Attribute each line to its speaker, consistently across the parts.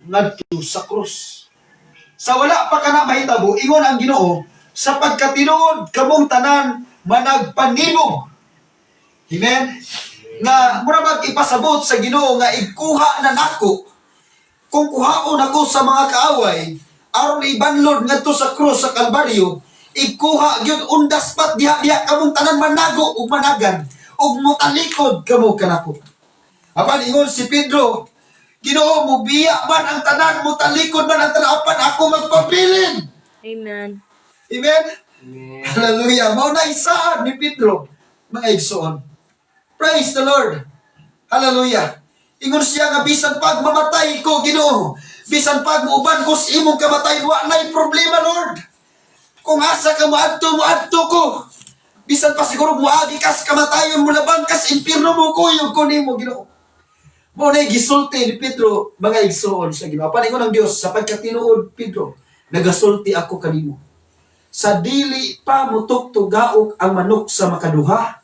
Speaker 1: ngadto sa krus. Sa wala pa kana mahitabo, ingon ang Ginoo, sapagkat tinuod kamong tanan managpanimog. Amen? Nga mura mag-ipasabot sa Ginoo nga ikuha na nako. Kung kuhaon ako sa mga kaaway, aron ibanlod ngadto sa krus sa Kalbaryo, ikuha gyud undas pat diha kamong tanan manago ug managan ug motalikod kamo kanako. Apan ingon si Pedro, Ginoo, mubiya man ang tanan, motalikod man ang tanan, apan ako magpabilin.
Speaker 2: Amen.
Speaker 1: Amen? Hallelujah. Mao na isaad ni Pedro, mga igsoon. Praise the Lord. Hallelujah. Ingon siya nga bisan pag mamatay ko, Ginoo, bisan pag muuban ko sa imong kamatay, wa nay problema, Lord. Kung asa ka moadto ko. Bisan pa siguro muagi ka sa kamatayon, mulabang ka sa impyerno mo, kuyog ko nimo, Ginoo. Mao na gisulti ni Pedro, mga igsoon sa Ginoo. Paningon ang Dios, sapagkat tinuod Pedro, nagasulti ako kanimo. Sa dili pa mutuktugaok ang manok sa makaduha.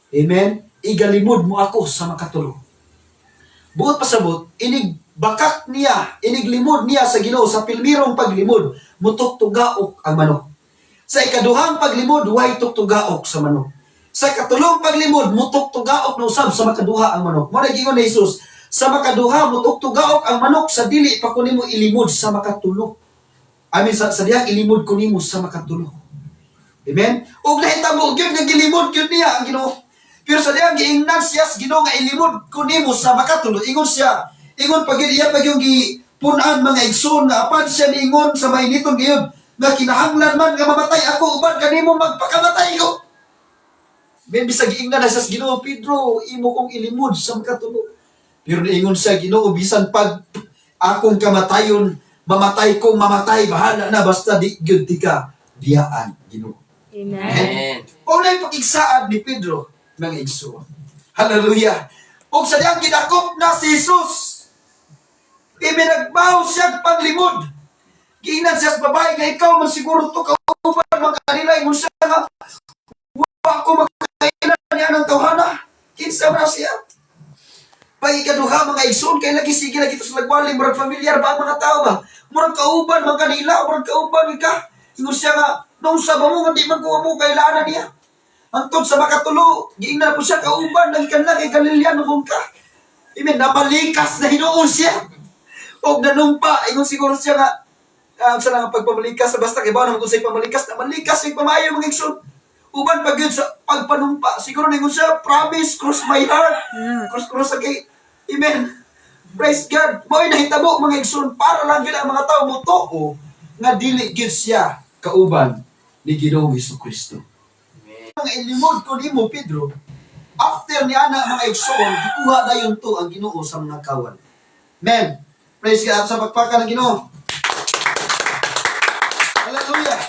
Speaker 1: Amen. Igalimod mo ako sa makatulo. Buot pasabot, inigbakak niya, iniglimod niya sa Ginoo sa pilmirong paglimod, mutuktugaok ang manok. Sa ikaduhang paglimod, way tuktugaok sa manok. Sa katulong paglimod, mutuktugaok na usab sa makaduha ang manok. Mo nagingon ni Jesus, sa makaduha mutuktugaok ang manok, sa dili pa kunimo ilimod sa makatulo. Amin sa diyang ilimod kunimo sa makatulo. Amen. Ug nahitabo gyud nga gilimod gyud niya ang Ginoo. Pero sa diyang giingnan siya sa Ginoo nga ilimod kunimo sa makatulo. Ingon siya, ingon pag iya pag yung gipunan mga igsoon nga apan siya niingon sa mainiton gyud nga kinahanglan man nga mamatay ako uban kanimo magpakamatay ko. Ben bisag giingnan na sa Ginoo, Pedro, imo kong ilimod sa makatulo. Pero niingon siya, Ginoo, bisan pag akong kamatayon, mamatay kong mamatay, bahala na basta di gyud ti ka biyaan, Ginoo.
Speaker 2: Amen.
Speaker 1: O na pag-igsaad ni Pedro, mga igsoon. Hallelujah. O sa diyang ginakop na si Jesus, iminagbaw siya paglimod. Giingnan siya sa babae nga ikaw man siguro to kauban mga kanila, ingon siya nga, wa ko makailan niya ng tawhana. Kinsa man siya. Pag-ikaduha mga igsoon, kaya lagi sige lagi ito sa lagwali, murag familiar ba ang mga tao ba? Murag kauban mga kanila, murag kauban ka. Ingon siya nga, nung sa mo nga di man ko mo kailangan niya. Antod sa makatulo, giingnan po siya kauban, nagikan na kay Galilean kung ka. Amen, napalikas na hinuon siya. O nanumpa, ingon siguro siya nga, sa nga pagpamalikas, basta kay ba naman kung sa'y pamalikas, namalikas ay pamayo mga igsoon. Uban pag yun sa pagpanumpa, siguro ningon siya, promise, cross my heart. Cross kay, amen. Praise God. Mo'y nahitabo mga igsoon, para lang yun ang mga tao mo to, nga dili gyud siya kauban ni Ginoong Hesukristo. Ang ilimod ko nimo Pedro, after ni ana mga igsoon, gikuha dayon to ang Ginoo sa mga kawan. Amen. Praise God sa pagpaka ng Ginoo. Hallelujah.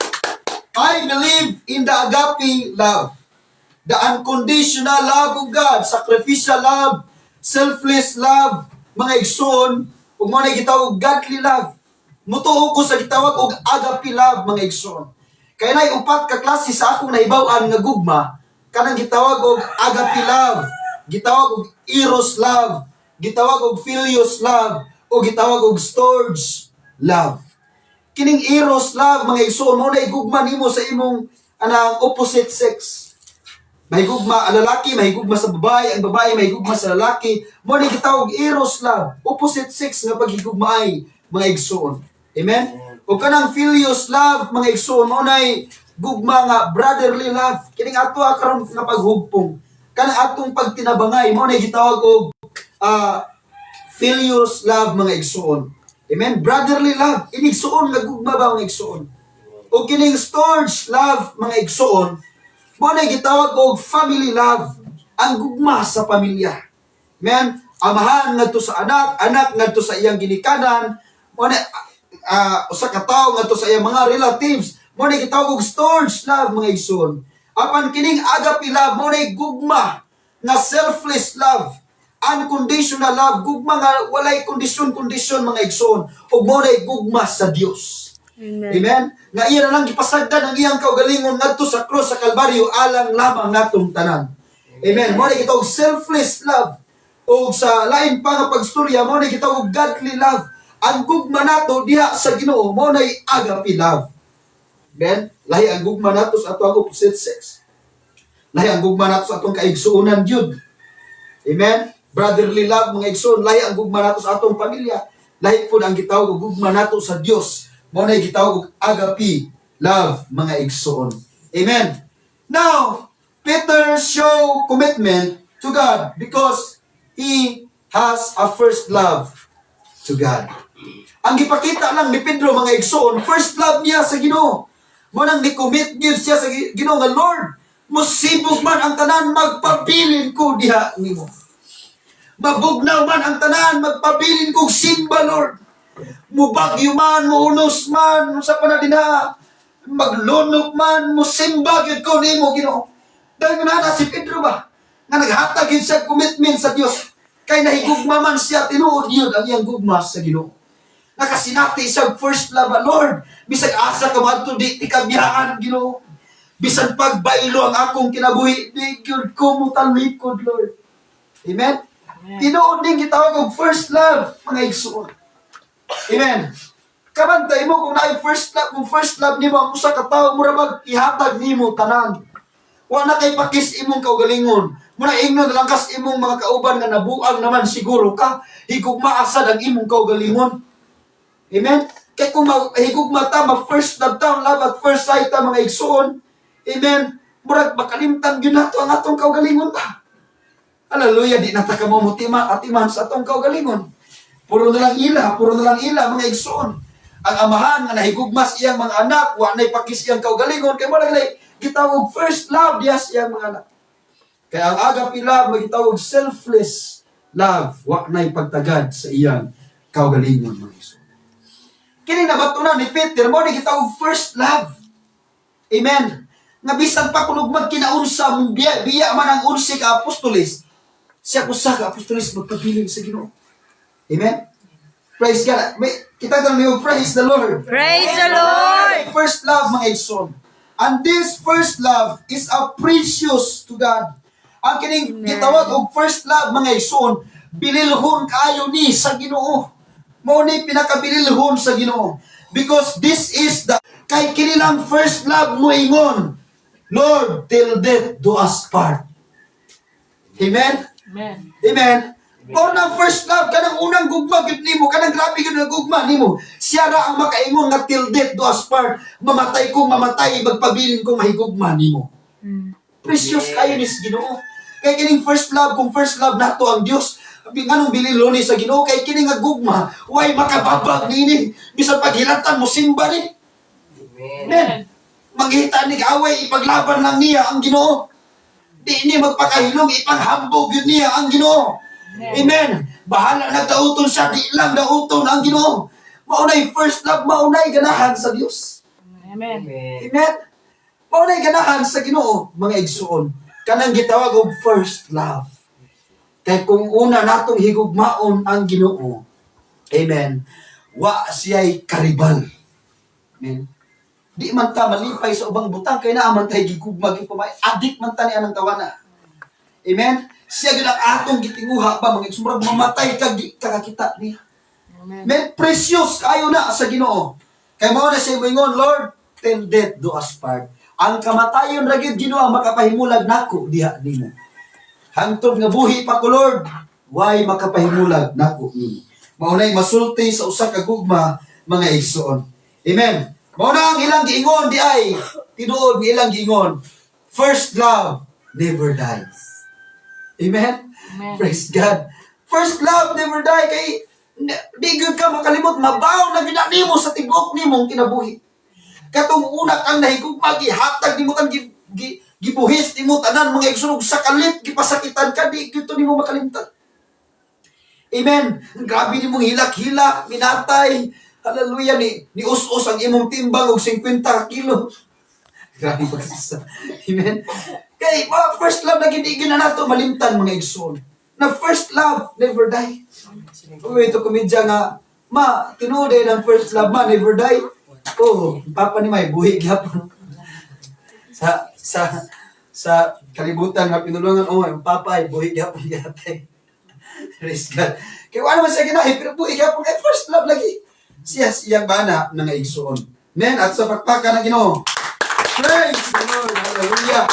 Speaker 1: I believe in the agape love, the unconditional love of God, sacrificial love, selfless love, mga igsoon, ug mo na gitawag godly love. Mutuo ko sa gitawag og agape love, mga igsoon. Kaya na'y upat ka klase sa akong nahibaw-an nga gugma, kanang gitawag og agape love, gitawag og eros love, gitawag og philios love, o gitawag og storge love. Kining eros love, mga igsoon, mo na igugma nimo sa imong anang opposite sex. Mahigugma ang lalaki, mahigugma sa babae, ang babae mahigugma sa lalaki. Mo na gitawag eros love, opposite sex nga paghigugmaay, mga igsoon. Amen? O kanang philios love, mga igsoon, mo na gugma nga brotherly love. Kining ato karon nga paghugpong. Kanang atong pagtinabangay, mo na gitawag og philios love, mga igsoon. Amen? Brotherly love. Inigsoon, nagugma ba mga igsoon? O kining storge love, mga igsoon, mo na gitawag og family love. Ang gugma sa pamilya. Amen? Amahan ngadto sa anak, anak ngadto sa iyang ginikanan, mo na usa ka tawo ngadto sa iyang mga relatives, mo na gitawag og storge love, mga igsoon. Apan kining agape love, mo na gugma nga selfless love. Unconditional love, gugma nga walay kondisyon, mga igsoon, ug mo na gugma sa Dios.
Speaker 2: Amen.
Speaker 1: Amen. Nga iya na lang gipasagdan ang iyang kaugalingon ngadto sa cross sa Kalbaryo alang lamang natong tanan. Amen. Mo na gitawag selfless love. O sa lain pa nga pagstorya, mo na gitawag godly love. ang gugma nato diha sa Ginoo mao nay agape love. Amen? Lahi ang gugma nato sa ato ang opposite sex. Lahi ang gugma nato sa atong kaigsuonan jud. Amen? Brotherly love, mga igsoon, lahi ang gugma nato sa atong pamilya. Lahi po ang gitawag og gugma nato sa Dios. Mao nay gitawag og agape love, mga igsoon. Amen? Now, Peter show commitment to God because he has a first love to God. Ang gipakita lang ni Pedro, mga igsoon, first love niya sa Ginoo. Mo nang ni-commit gyud siya sa Ginoo nga, Lord, musibog man ang tanan, magpabilin ko diha nimo. Mabugnaw man ang tanan, magpabilin kong simba, Lord. Mubagyo man, muunos man, sa panadina, maglunok man, musimba gyud ko nimo, Ginoo. Dahil na si Pedro ba, nga naghatag yun siya commitment sa Dios. Kay nahigugma man siya, tinuod yun ang iyang gugma sa Ginoo. Nakasinati siya first love, Lord. Bisag asa ka man to, di kabiyaan, Ginoo. Bisan pagbailo ang akong kinabuhi, di gyud ko mo talikod, Lord. Amen? Tinuod din gitawag og first love, mga igsoon. Amen? Kabantay mo kung naay first love, kung first love nimo ang usa ka tawo, mura mag ihatag nimo tanan. Wa na kay pakis imong kaugalingon. Muna ingnon lang kas imong mga kauban nga nabuang naman siguro ka, higugma asad ang imong kaugalingon. Amen? Kaya kung higugma ta, first love ta, love at first sight ta, mga igsoon, amen, murag makalimtan yun nato ang atong kaugalingon ta. Hallelujah, di nata ka mamutima at iman sa atong kaugalingon. Puro na lang ila, mga igsoon. Ang amahan nga nahigugmas iyang mga anak, wa na'y pakis iyang kaugalingon, kaya mo lang gitawag first love diya iyang mga anak. Kaya ang agape love, magitawag selfless love, wa na'y pagtagad sa iyang kaugalingon, mga igsoon. Kini nabatunan ni Peter, mo ni gitawag first love. Amen. Nga bisan pa kunog magkinaunsa mong biya man ang 11 ka apostoles. Siya usa ka apostoles magpabiling sa Ginoo. Amen. Praise God. Kita tanong niyo, praise the Lord.
Speaker 2: Praise the Lord!
Speaker 1: First love, mga igsoon. And this first love is a precious to God. Ang kining gitawag og first love, mga igsoon, bililhon kaayo ni sa Ginoo. Mao ni pinakabililhon sa Ginoo. Because this is the kay kinilang first love mo ingon, Lord, till death do us part. Amen?
Speaker 2: Amen.
Speaker 1: Amen? Or ng first love, kanang unang gugma, gud nimo, kanang grabe gud na gugma nimo. Siya ra ang makaingon nga till death do us part. Mamatay kong mamatay, magpabilin kong mahigugma nimo. Precious kayo ni Ginoo. Kay kining first love, kung first love nato ang Dios, nganong bililo ni sa Ginoo, kay kining nga gugma, way makababag nini. Bisan paghilatan mo simba ni. Amen. Manghita ni kaaway, ipaglaban lang niya ang Ginoo. Di ni magpakahilom, ipaghambog yun niya ang Ginoo. Amen. Bahala nagdauton siya, di lang dauton ang Ginoo. Maunay first love, maunay ganahan sa Dios.
Speaker 2: Amen.
Speaker 1: Amen. Maunay ganahan sa Ginoo, mga igsuon. Kanang gitawag og first love. Kay kung una natong higugmaon ang Ginoo, amen, wa siya'y karibal. Amen. Di man ta malipay sa ubang butang, kay naaman tayo gigugmag yung pamay. Adik man ta ni anang tawana. Amen? Siya gid ang atong gitinguha ba, mga sumurag mamatay kag di kakakita niya. Amen? Precious kayo na sa Ginoo. Kay mao na siya moingon, Lord, till death do us part. Ang kamatayon ra gyud Ginoo ang makapahimulag nako diha nimo. Hangtod nga buhi pa ko, Lord, why makapahimulag nako nimo. Maunay masulti sa usa ka gugma, mga igsoon. Amen. Mao na ang ilang giingon di ay tinuod ng ilang giingon. First love never dies. Amen.
Speaker 2: Amen.
Speaker 1: Praise God. First love never die kay di gyud ka makalimot, mabaw na gina nimo sa tibok nimong kinabuhi. Katong una kang nahigugma, gihatag nimo kang gibuhis nimo tanan mga igsunog sa kalit, gipasakitan ka, di gyud nimo makalimtan. Amen. Grabe nimong hilak-hilak, minatay. Hallelujah, ni us-us ang imong timbang og 50 kilo. Grabe pagkasa. Amen. Kay first love na gid na nato malimtan, mga igsoon. Na first love never die. Uy, ito komedya nga, tinuod ng first love never die. Oh, papa ni may buhi gyapon. Sa kalibutan nga pinulungan, ang papa ay buhi gyapon yate. Praise God. Kaya wala man siya ginahi, pero buhi gyapon kay first love lagi. siya iyang bana nga igsoon. Amen. At sa pakpakan ng Ginoo. Praise the Lord. Hallelujah.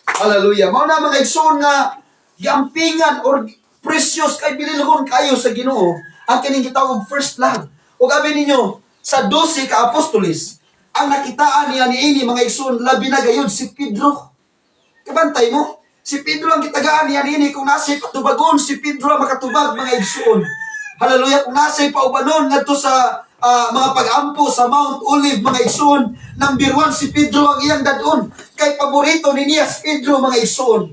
Speaker 1: Hallelujah. Mao na mga igsoon nga giampingan or precious kay binilhon kayo sa Ginoo ang kining gitawag first love. Ug abi ninyo sa 12 ka apostoles ang nakitaan niya niini mga igsoon labi na gayud si Pedro. Kabantay mo? Si Pedro ang kitagaan niya niini kung nasa'y patubagon si Pedro ang makatubag mga igsoon. Hallelujah. Kung nasa'y paubanon ngadto sa mga pag-ampo sa Mount Olive mga igsoon, number 1 si Pedro ang iyang dadon. Kay paborito ni niya si Pedro mga igsoon.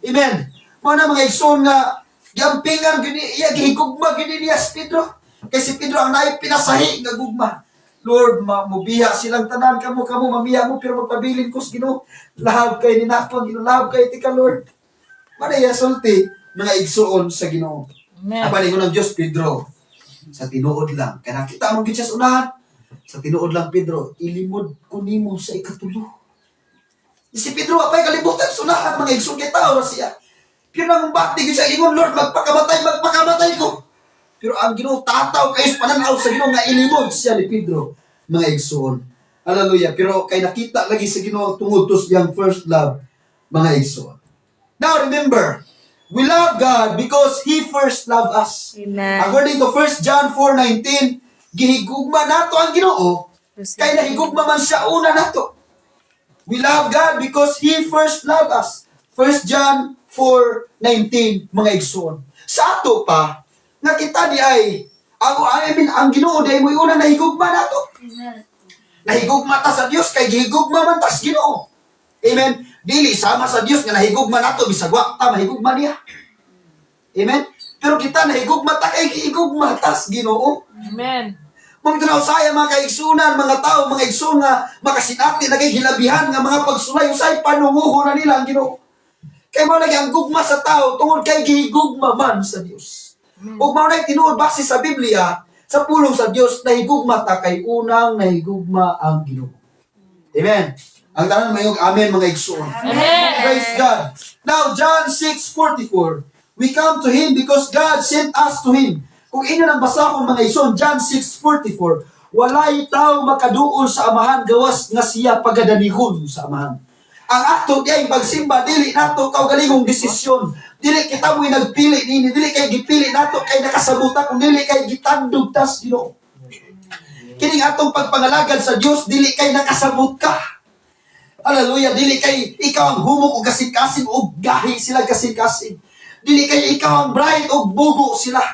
Speaker 1: Amen. Mana mga igsoon nga giampingan gini iya gihigugma gini niya si Pedro. Kay si Pedro ang naay pinasahi nga gugma. Lord, mubiya silang tanan kamo mamiya mo pero magpabilin ko sa Ginoo. Lahab kay ni nako Ginoo, lahab kay tika Lord. Manaya sulti mga igsoon sa Ginoo.
Speaker 2: Amen.
Speaker 1: Apa ni ng Diyos Pedro? Sa tinuod lang. Kaya nakita mong gid siya sa unahan. Sa tinuod lang Pedro, ilimod ko nimo sa ikatulo. Si Pedro apay kalibutan sa unahan mga igsoon kay tao siya. Pero nang bakti gid siya ingon, Lord, magpakamatay ko. Pero ang Ginoo tataw kayo sa pananaw sa Ginoo nga ilimod siya ni Pedro mga igsoon. Hallelujah. Pero kay nakita lagi sa Ginoo tungod to siyang first love mga igsoon. Now remember, we love God because He first loved us.
Speaker 2: Amen.
Speaker 1: According to 1 John 4:19, gihigugma nato ang Ginoo kay nahigugma man siya una nato. We love God because He first loved us. 1 John 4:19 mga igsoon. Sa ato pa nga kita di ay ang Ginoo di ay mo una nahigugma nato.
Speaker 2: Amen.
Speaker 1: Nahigugma ta sa Dios kay gihigugma man ta sa Ginoo. Amen. Dili sama sa Dios nga nahigugma nato bisag wa ta mahigugma niya. Amen. Pero kita nahigugma ta kay gihigugma ta sa Ginoo.
Speaker 2: Amen.
Speaker 1: Mong tanaw saya mga kaigsunan, mga tao, mga igsoon nga makasinati na kay hilabihan nga mga pagsulay usay panunguho na nila ang Ginoo. Kay mao lagi ang gugma sa tao tungod kay gihigugma man sa Dios. Ug mao na tinuod base sa Biblia, sa pulong sa Dios nahigugma ta kay unang nahigugma ang Ginoo. Amen. Ang tanan mayong amen mga igsoon.
Speaker 2: Amen.
Speaker 1: Praise God. Now John 6:44. We come to Him because God sent us to Him. Kung inyo nang basahon mga igsoon, John 6:44. Walay tao makaduol sa amahan gawas nga siya pagadanihon sa amahan. Ang ato diay pagsimba dili nato kaugalingong desisyon. Dili kita mo'y nagpili nini, dili kay gipili nato kay nakasabuta kung dili kay gitandog tas Ginoo. Kining atong pagpangalagad sa Dios dili kay nakasabot ka. Hallelujah, dili kay ikaw ang humok o kasing-kasing o gahi sila kasing-kasing. Dili kay ikaw ang bright o bugo sila.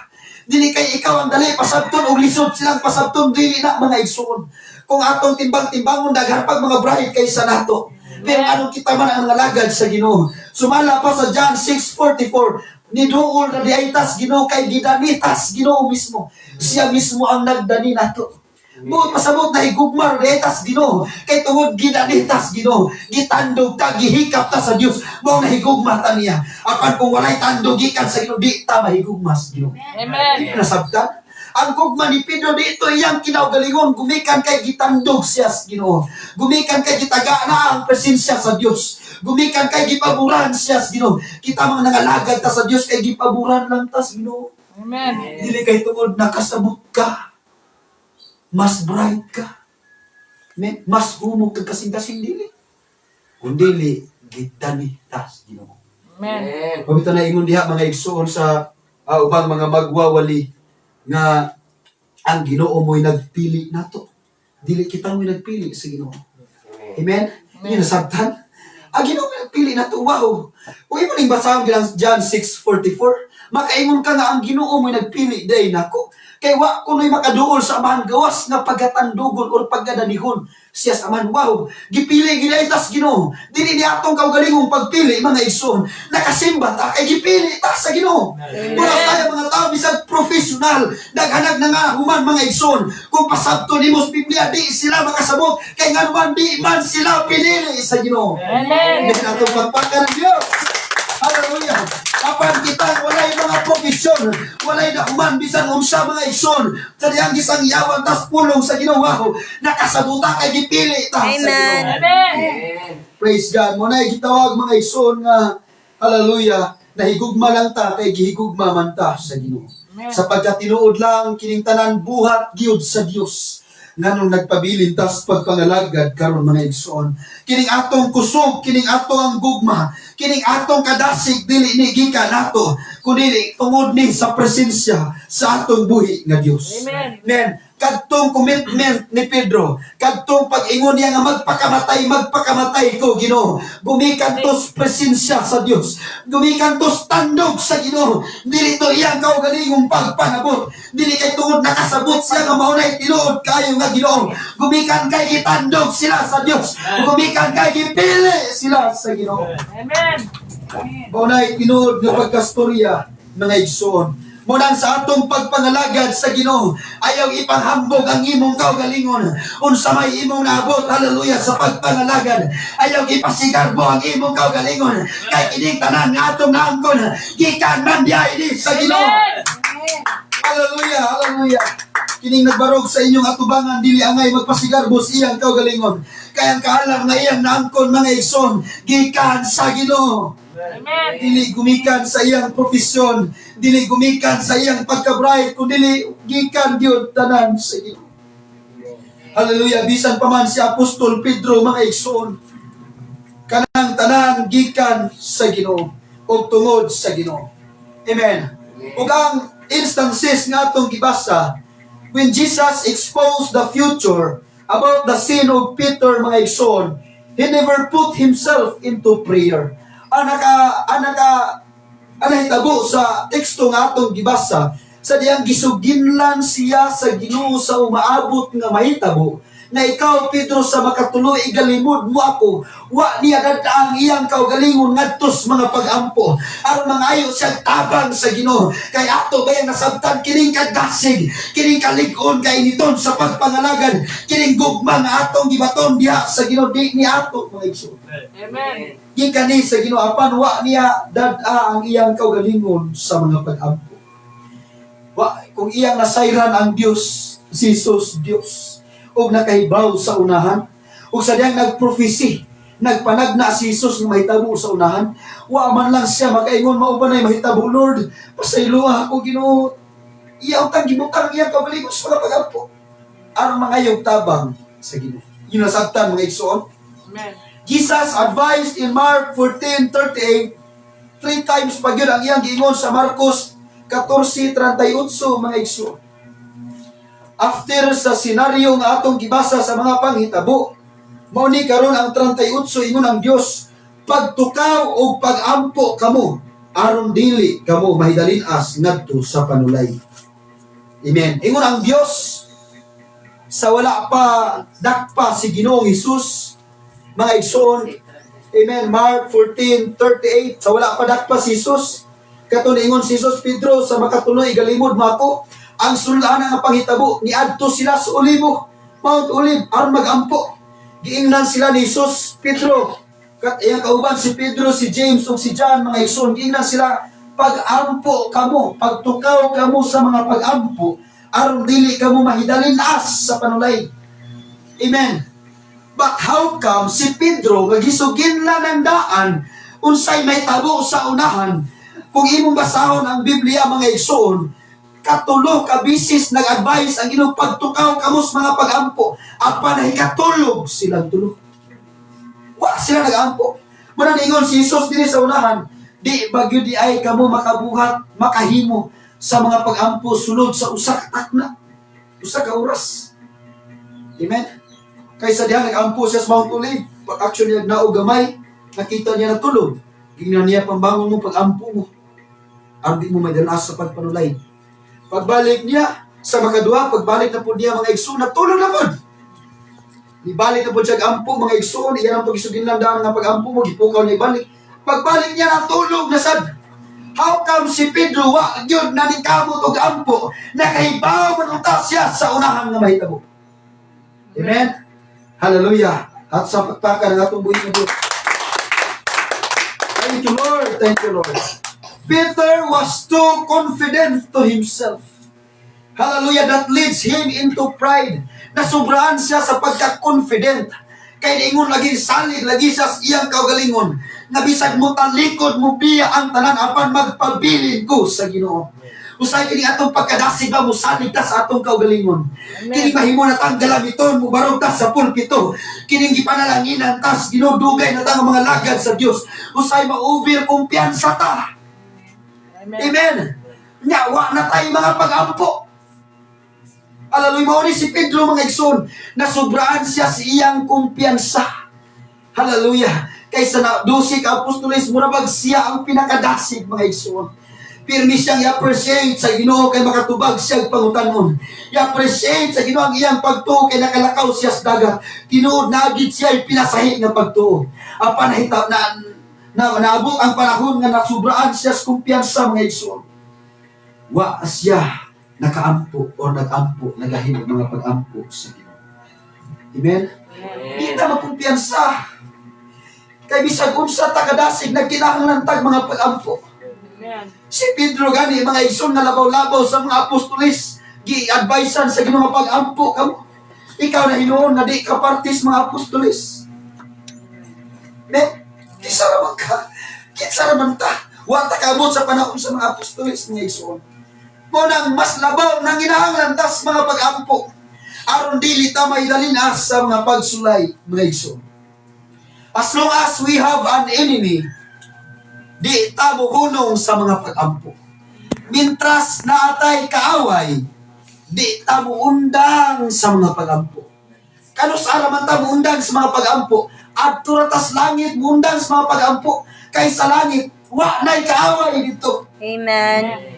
Speaker 1: Dili kay ikaw ang dali pasabton o lisod silang pasabton, dili na mga igsoon. Kung atong timbang-timbangon dagharpag mga bright kaysa nato. Pero anong kita man ang nalagad sa Ginoo. Sumala pa sa John 6:44, ni duol na diaytas Ginoo kay gidanitas Ginoo mismo. Siya mismo ang nagdani nato. Buot pasabot na higugmar diaytas Ginoo kay tungod gidanitas Ginoo. Gitandog ta, gihikap ta sa Dios. Mao na higugma ta niya. Apan kung walay tandog gikan sa Ginoo, di ta mahigugmas Ginoo.
Speaker 2: Amen.
Speaker 1: Nasabtan? Ang gugma ni Pedro dito iyang kinaugalingon, gumikan kay gitandog siya sa Ginoo. Gumikan kay gitaga na ang presensya sa Dios. Gumikan kay gipaburan siya sa Ginoo. Kita mga nangalagad ta sa Dios kay gipaburan lang ta sa Ginoo.
Speaker 2: Amen.
Speaker 1: Dili kay tungod nakasabot ka. Mas bright ka. Mas humog ka kasing-kasing dili. Kung dili gitani ta sa Ginoo.
Speaker 2: Amen.
Speaker 1: Pabito na ingon diha mga igsoon sa ubang mga magwawali nga ang Ginoo mo'y nagpili nato. Dili kita mo'y nagpili sa Ginoo. Amen? Amen. Nasabtan? Ang Ginoo mo'y nagpili nato. Wow! Kung imo ning basahon bilang John 6:44, makaingon ka nga ang Ginoo mo'y nagpili day nako. Kay wa kunoy makaduol sa amahan gawas nga pagatandugon or paggadanihon siya sa amahan. Wow! Gipili gid tas Ginoo. Dili ni atong kaugalingong pagpili mga igsoon. Nakasimba ta kay gipili ta sa Ginoo. Mura tayo mga tao bisag professional, naghanag na nga human mga igsoon. Kung pasabto nimo sa Biblia di sila makasabot kay nganuman di man sila pinili sa Ginoo.
Speaker 2: Amen.
Speaker 1: Dili atong pagpaka ng Dios. Hallelujah. Apan kita walay mga profesyon, walay na human bisan unsa mga igsoon. Sa diyang gisang yawan tas pulong sa Ginoo. Nakasabuta kay gipili ta sa Ginoo.
Speaker 2: Amen.
Speaker 1: Praise God. Mo na gitawag mga igsoon nga hallelujah, nahigugma lang ta kay gihigugma man ta sa Ginoo. Sapagkat tinuod lang kining tanan buhat gyud sa Dios. Nganong nagpabilin tas pagpangalagad karon mga igsoon. Kining atong kusog, kining atong gugma, kining atong kadasig dili ni gikan nato, kundi tungod ni sa presensya sa atong buhi nga Dios.
Speaker 2: Amen.
Speaker 1: Amen. Kadtong commitment ni Pedro, kadtong pag-ingon niya nga magpakamatay ko Ginoo. Gumikan to sa presensya sa Dios. Gumikan to sa tandog sa Ginoo. Dili to iyang kaugalingong pagpanabot. Dili kay tungod nakasabot siya nga maunay tinuod kayo nga Ginoo. Gumikan kay gitandog sila sa Dios. Gumikan kay gipili sila sa Ginoo.
Speaker 2: Amen.
Speaker 1: Maunay tinuod nga pagkastorya mga igsoon. Munang sa atong pagpangalagad sa Ginoo, ayaw ipanghambog ang imong kaugalingon. Unsa may imong naabot, hallelujah, sa pagpangalagad. Ayaw ipasigarbo ang imong kaugalingon. Kay kining tanan nga atong naangkon, gikan man diay sa Ginoo. Hallelujah, hallelujah. Kining nagbarog sa inyong atubangan, dili angay magpasigarbo sa iyang kaugalingon. Kaya ang kaalam nga iyang naangkon mga igsoon, gikan sa Ginoo.
Speaker 2: Amen.
Speaker 1: Dili gumikan sa iyang profesyon, dili gumikan sa iyang pagka-bright, kundi gikan gyud tanan sa Ginoo. Hallelujah, bisan pa man si Apostol Pedro mga igsoon, kanang tanan gikan sa Ginoo o tungod sa Ginoo. Amen. Ug ang instances nga atong gibasa, when Jesus exposed the future about the sin of Peter mga igsoon, he never put himself into prayer. Anahitabo sa teksto nga atong gibasa, sa diyang gisuginlan siya sa Ginoo sa umaabot nga mahitabo na ikaw Pedro sa makatuloy igalimod mo ako, wa niya dadaang iyang kaugalingon ngadtos mga pagampo aron mangayo siya tabang sa Ginoo. Kay ato bayang nasabtan kining kadasig, kining kalig-on kay niton sa pagpangalagad, kining gugma nga atong gibaton diha sa Ginoo, di ni ato mga igsoon.
Speaker 2: Amen.
Speaker 1: Gikan ni sa Ginoo apan wa niya dad-a ang iyang kaugalingon sa mga pag-ampo. Wa kung iyang nasayran ang Dios, si Jesus Dios, ug nakahibaw sa unahan, ug sa diyang nagprofesi, nagpanagna si Jesus nga mahitabo sa unahan, wa man lang siya makaingon mao ba nay mahitabo, Lord, pasayloa ako Ginoo. Iya utang gibutang iyang kaugalingon sa mga pag-ampo aron mangayog tabang sa Ginoo. Yun nasabtan mga igsoon.
Speaker 2: Amen.
Speaker 1: Jesus advised in Mark 14:38, 3 times pa gyud ang iyang giingon sa Marcos 14:38 mga igsoon. After sa senaryo nga atong gibasa sa mga panghitabo, mao ni karon ang 38 ingon ang Dios, pagtukaw o pagampo kamo aron dili kamo mahidalinas ngadto sa panulay. Amen. Ingon ang Dios sa wala pa dakpa si Ginoong Hesus mga igsoon. Amen. Mark 14:38, sa wala pa dakpa si Jesus, kato ingon si Jesus, Pedro, sa makatuloy galimod mo ako, ang sulaan nga panghitabo niadto sila sa Olivo, Mount Olive aron magampo. Giingnan sila ni Jesus, Pedro, kat iyang kauban si Pedro, si James ug si John mga igsoon. Giingnan sila, pagampo kamo, pagtukaw kamo sa mga pagampo aron dili kamo mahidalinas sa panulay. Amen. But how come si Pedro nga gisuginlan ng daan unsay may tabo sa unahan? Kung imong basahon ang Biblia mga igsoon, katulo ka bisis nag-advise ang inyong pagtukaw kamo sa mga pagampo, apan nahikatulog silang tulo. Wa sila nag-ampo. Muna ningon si Jesus diri sa unahan, di bagyo di ay kamo makabuhat, makahimo sa mga pagampo sulod sa usa ka takna, usa ka oras. Amen. Kaysa diha nag-ampo siya sa Mount Olive, actually nagnaog gamay, nakita niya natulog. Gingnan niya pambangon mo pag-ampo mo. Ardi mo may danas sa pagpanulay. Pagbalik niya sa makaduha, pagbalik na po niya mga igsoon, natulog na po. Ibalik na po siya ang-ampo mga igsoon, iyan ang pag-isuginlan daan nga pag-ampo mo, gipukaw niya ibalik. Pagbalik niya natulog na sad. How come si Pedro wa gyud nanikabot og ampo, nakahibaw man unta siya sa unahan nga mahitabo. Amen. Hallelujah. At sa pagpaka ng atong buhay na Diyos. Thank you, Lord. Thank you, Lord. Peter was too confident to himself. Hallelujah. That leads him into pride. Nasubraan siya sa pagka-confident. Kaya ingon lagi, salig lagi siya sa iyang kaugalingon. Nabisag mo talikod mo biya ang tanan apan magpabilin ko sa Ginoo. Usay kini atong pagkadasig ba musalig ta sa atong kaugalingon. Kini mahimo na tang galamiton mubarog ta sa pulpito. Kini gipanalanginan tas ginudugay na ta nga mga lagad sa Dios. Usay ma-over kumpiyansa ta. Amen. Nya wa na tay mga pag-ampo. Hallelujah. Mao ni si Pedro mga igsoon, nasubraan siya sa iyang kumpiyansa. Hallelujah. Kaysa na 12 ka apostoles, murabag siya ang pinakadasig mga igsoon. Pirmi siyang i-appreciate sa Ginoo kay makatubag siya pangutanon. I-appreciate sa Ginoo ang iyang pagtuo kay nakalakaw siya sa dagat. Tinuod na agit siya ay pinasahi ng pagtuo. Ang panahita na naabot ang panahon nga nasubraan siya sa kumpiyansa mga igsoon. Wa siya nakaampo o nag-ampo, nagahinog mga pag-ampo sa Ginoo. Amen? Di na magkumpiyansa. Kay bisag unsa ta kadasig nagkinahanglan tag mga pag-ampo. Si Pedro gani mga igsoon na labaw-labaw sa mga apostoles, gi-advisean sa Ginoo nga pag-ampo kamo. Ikaw na hinuon na di ka partis mga apostoles. Kinsa raman ka? Kinsa raman ta? Wa ta kaabot sa panahon sa mga apostoles mga igsoon. Mo nang mas labaw nang ginahanglan tas mga pag-ampo. Aron dili ta maidalinas sa mga pagsulay mga igsoon. As long as we have an enemy, di ta muhunong sa mga pag-ampo. Mintras naatay kaaway, di ta muundang sa mga pag-ampo. Kanus araman ta muundang sa mga pag-ampo. Adto ra tas langit muundang sa mga pag-ampo. Kay sa langit wa nay kaaway dito.
Speaker 3: Amen.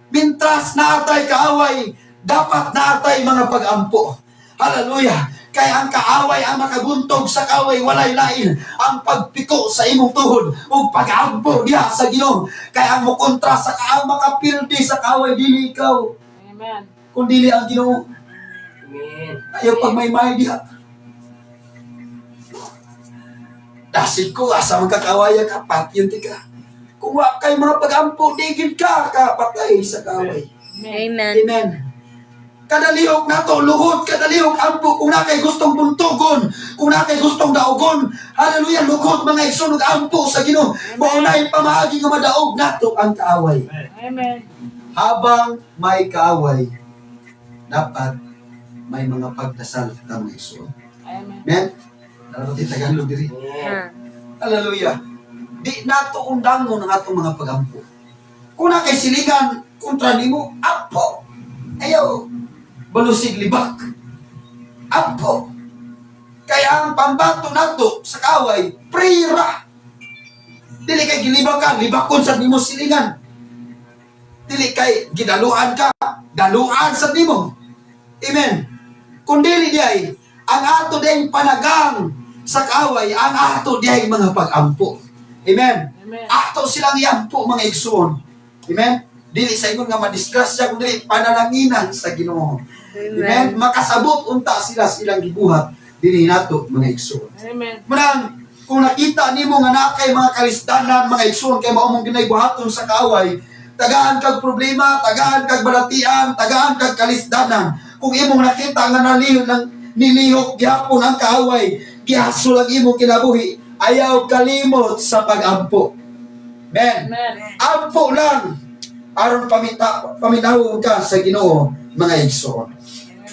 Speaker 1: Mintras naatay kaaway, dapat naatay mga pag-ampo. Hallelujah. Kaya ang kaaway ang makabuntog sa kaaway walay lain ang pagpiko sa imong tuhod o pag-ampo diha sa Ginoo. Kaya ang mukontra sa kaaway makapildi sa kaaway dili ikaw.
Speaker 2: Amen.
Speaker 1: Kung dili ang Ginoo.
Speaker 2: Amen.
Speaker 1: Ayaw pag may diha. Dasig ko asa magkakawaya ka patyon ti ka. Kung wa kay mga pag-ampo digid ka kapatay sa kaaway.
Speaker 3: Amen.
Speaker 1: Amen. Kadalihok na to, luhod, kadalihok ampo, kung na kay gustong buntugon, kung na kay gustong daogon, hallelujah, luhod mga igsunog ampo sa Ginoo. Maunay pamahagi nga madaog nato ang kaaway.
Speaker 2: Amen.
Speaker 1: Habang may kaaway, dapat may mga pagdasal ta mga igsunog.
Speaker 2: Amen.
Speaker 1: Amen? Narating Tagalog diri.
Speaker 3: Ah.
Speaker 1: Hallelujah. Di nato undangon ang atong mga pag-ampo. Kung na kay siligan, kontra nimo, ampo. Ayaw. Balusig libak. Ampo. Kaya ang pambato nato sa kaway, prira. Dili kay gilibakan, libakon sa nimo silingan. Dili kay gidaluan ka, daluan sa nimo. Amen. Kung dili diay, ang ato diay panagang sa kaway, ang ato diay mga pag-ampo. Amen.
Speaker 2: Amen.
Speaker 1: Ato silang yampo mga igsoon. Amen. Dili sa ingon nga madisgrasya kung dili panalanginan sa Ginoo. Amen. Makasabot unta sila sa ilang gibuhat dinhi nato mga igsoon.
Speaker 2: Amen.
Speaker 1: Manang kung nakita nimo nga nakay mga kalisdanan mga igsoon kay mao mong ginaybuhaton sa kaaway, tagaan kag problema, tagaan kag balatian, tagaan kag kalisdanan. Kung imong nakita nga nilihok gyapon ang kaaway, gihasol ang imong kinabuhi, ayaw kalimot sa pag-ampo. Amen.
Speaker 2: Amen.
Speaker 1: Ampo lang aron paminawon ka sa Ginoo mga igsoon.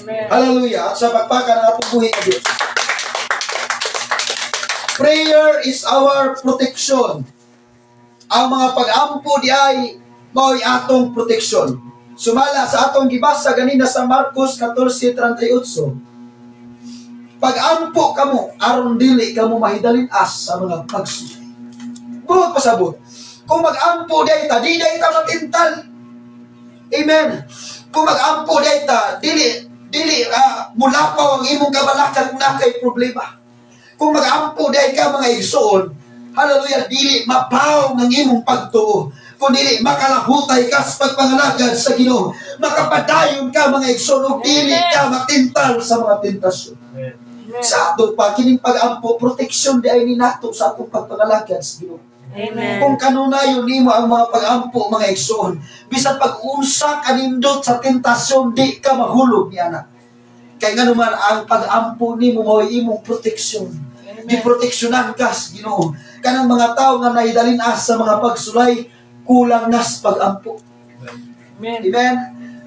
Speaker 2: Amen.
Speaker 1: Hallelujah. At sa pagpaka ng atong buhi ng Diyos. Prayer is our protection. Ang mga pag-ampo di ay mao'y atong protection. Sumala sa atong gibasa ganina sa Marcos 14:38. Pag-ampo kamo aron dili kamo mahidalin-as sa mga pagsulay. Buot pasabot. Kung mag-ampo di ta, di ta matintal. Amen. Kung mag-ampo di ta, dili mulapaw ang imong kabalakan kung nakay problema. Kung mag-ampo di ka mga igsoon, hallelujah, dili mapaw ng imong pagtuo. Kung dili makalahutay ka sa pagpangalagad sa Ginoo, makapadayon ka mga igsoon, ug dili ka matintal sa mga tentasyon.
Speaker 2: Amen.
Speaker 1: Sa ato pa, kining pag-ampo, proteksyon di ay ni nato sa atong pagpangalagad sa Ginoo.
Speaker 2: Amen.
Speaker 1: Kung kanunayon nimo ang mga pag-ampo mga igsoon, bisan pag-unsa kanindot sa tentasyon, di ka mahulog niya na. Kaya nga naman ang pag-ampo nimo mao imong proteksyon. Giproteksyonan ka sa Ginoo. Kanang mga tao nga nahidalin-as sa mga pagsulay, kulang nas pag-ampo.
Speaker 2: Amen.
Speaker 1: Amen.